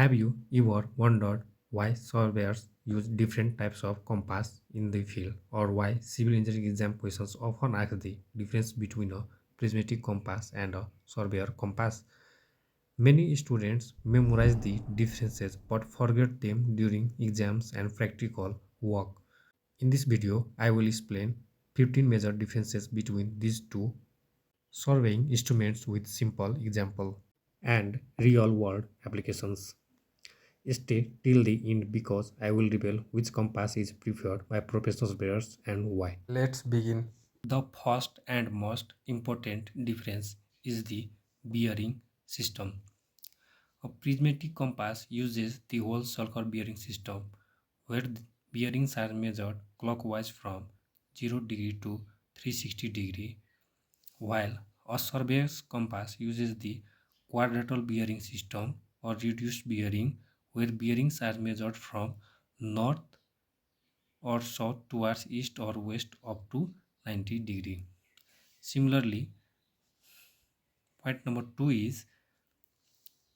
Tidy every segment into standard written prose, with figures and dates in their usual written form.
Have you ever wondered why surveyors use different types of compass in the field, or why civil engineering exam questions often ask the difference between a prismatic compass and a surveyor compass? Many students memorize the differences but forget them during exams and practical work. In this video, I will explain 15 major differences between these two surveying instruments with simple example and real world applications. Stay till the end because I will reveal which compass is preferred by professional surveyors and why. Let's begin. The first and most important difference is the bearing system. A prismatic compass uses the whole circle bearing system, where the bearings are measured clockwise from 0 degree to 360 degree, while a surveyor's compass uses the quadrilateral bearing system or reduced bearing, where bearings are measured from north or south towards east or west up to 90 degree. Similarly, point number 2 is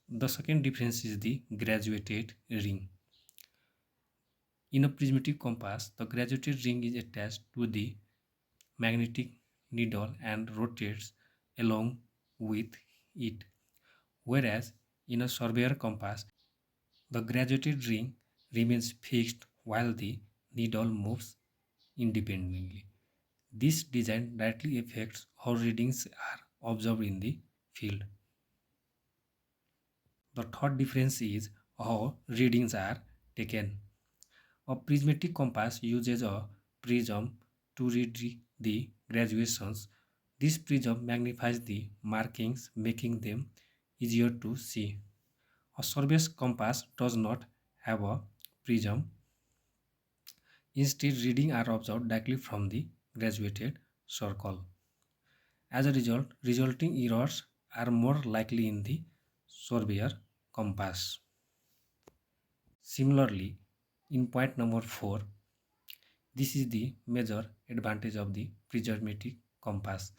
the second difference is the graduated ring. In a prismatic compass, the graduated ring is attached to the magnetic needle and rotates along with it, whereas in a surveyor compass, the graduated ring remains fixed while the needle moves independently. This design directly affects how readings are observed in the field. The third difference is how readings are taken. A prismatic compass uses a prism to read the graduations. This prism magnifies the markings, making them easier to see. A surveyor's compass does not have a prism. Instead, readings are observed directly from the graduated circle. As a result, resulting errors are more likely in the surveyor compass. Similarly, in point number 4, this is the major advantage of the prismatic compass.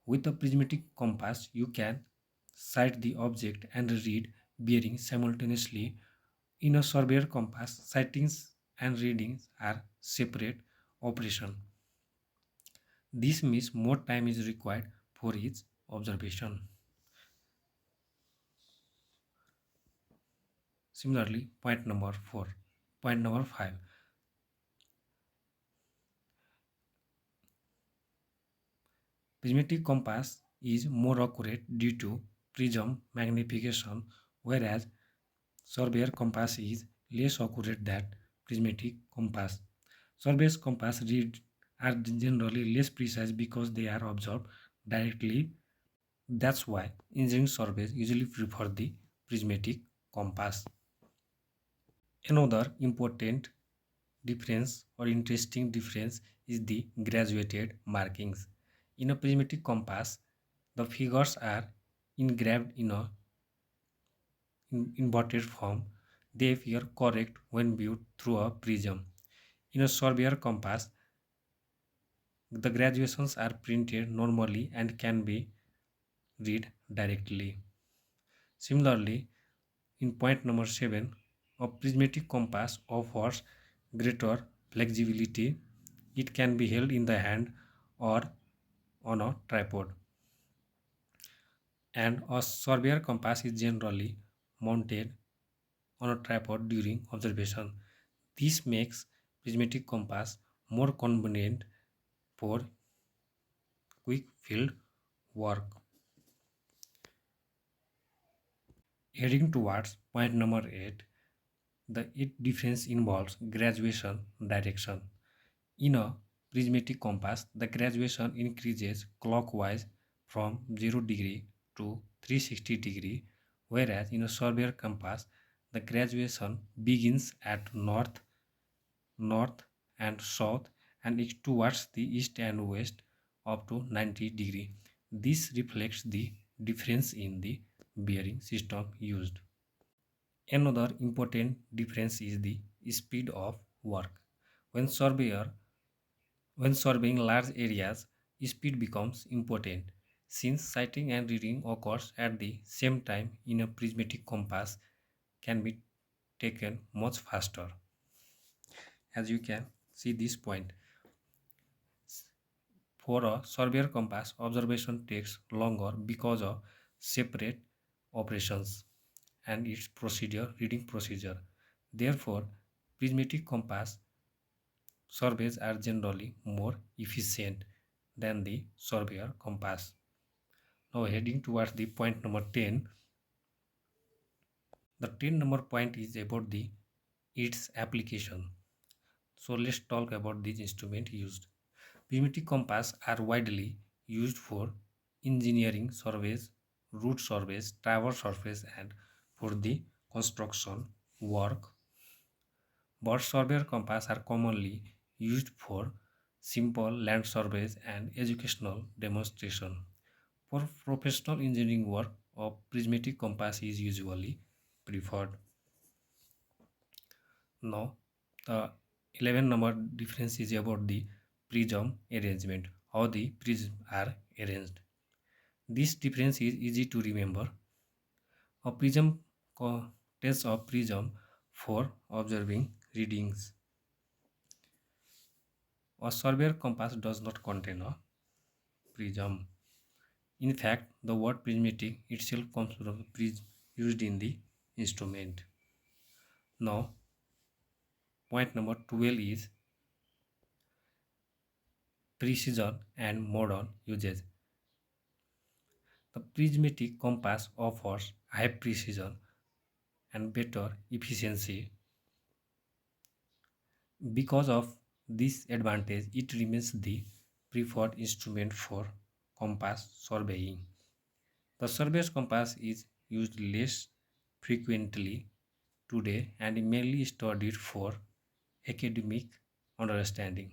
With a prismatic compass, you can sight the object and read bearings simultaneously. In a surveyor compass, sightings and readings are separate operation. This means more time is required for each observation. Similarly, point number 4. Point number 5. Prismatic compass is more accurate due to prism magnification, whereas surveyor compass is less accurate than prismatic compass. Surveyor's compass reads are generally less precise because they are observed directly. That's why engineering surveys usually prefer the prismatic compass. Another important difference or interesting difference is the graduated markings. In a prismatic compass, the figures are engraved in a inverted form. They appear correct when viewed through a prism. In a surveyor compass, the graduations are printed normally and can be read directly. Similarly, in point number 7, a prismatic compass offers greater flexibility. It can be held in the hand or on a tripod. And a surveyor compass is generally mounted on a tripod during observation. This makes prismatic compass more convenient for quick field work. Heading towards point number 8, the eighth difference involves graduation direction. In a prismatic compass, the graduation increases clockwise from 0 degree to 360 degree, whereas in a surveyor compass, the graduation begins at north, north and south and is towards the east and west up to 90 degree. This reflects the difference in the bearing system used. Another important difference is the speed of work. When surveyor when surveying large areas, speed becomes important. Since sighting and reading occurs at the same time in a prismatic compass can be taken much faster. As you can see this point, for a surveyor compass, observation takes longer because of separate operations and its reading procedure. Therefore, prismatic compass surveys are generally more efficient than the surveyor compass. Now heading towards the point number 10. The 10 number point is about its application. So let's talk about these instruments used. Prismatic compass are widely used for engineering surveys, route surveys, traverse surveys, and for the construction work. But surveyor compass are commonly used for simple land surveys and educational demonstration. For professional engineering work, a prismatic compass is usually preferred. Now, the 11 number difference is about the prism arrangement, how the prisms are arranged. This difference is easy to remember. A prism contains a prism for observing readings. A surveyor compass does not contain a prism. In fact, the word prismatic itself comes from the prism used in the instrument. Now, point number 12 is precision and modern uses. The prismatic compass offers high precision and better efficiency. Because of this advantage, it remains the preferred instrument for compass surveying. The surveyor's compass is used less frequently today and mainly studied for academic understanding.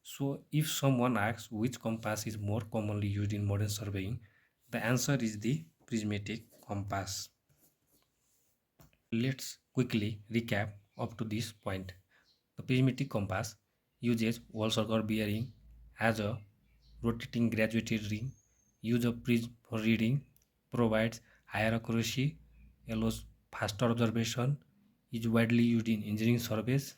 So, if someone asks which compass is more commonly used in modern surveying, the answer is the prismatic compass. Let's quickly recap up to this point. The prismatic compass uses wall circle bearing as a rotating graduated ring, use of prism for reading, provides higher accuracy, allows faster observation, is widely used in engineering surveys.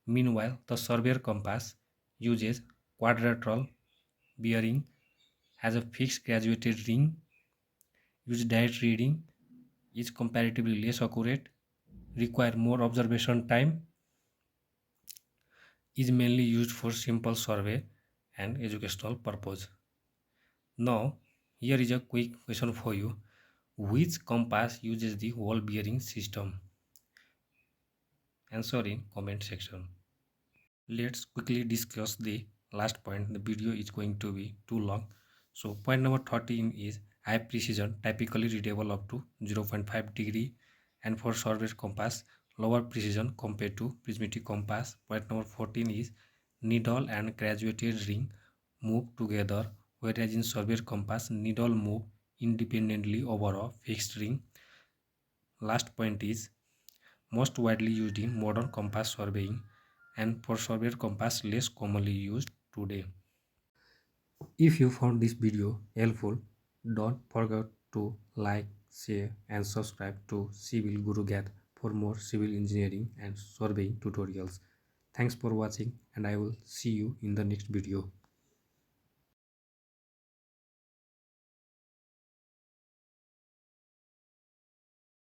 Meanwhile, the surveyor compass uses quadrilateral bearing, has a fixed graduated ring, uses direct reading, is comparatively less accurate, require more observation time, is mainly used for simple survey and educational purpose. Now, here is a quick question for you. Which compass uses the wall bearing system? Answer in comment section. Let's quickly discuss the last point. The video is going to be too long. So point number 13 is high precision, typically readable up to 0.5 degree, and for survey compass lower precision compared to prismatic compass. Point number 14 is needle and graduated ring move together, whereas in survey compass needle move independently over a fixed ring. Last point is most widely used in modern compass surveying, and for surveyor compass less commonly used today. If you found this video helpful, don't forget to like, share and subscribe to Civil Guru Gat for more civil engineering and surveying tutorials. Thanks for watching, and I will see you in the next video.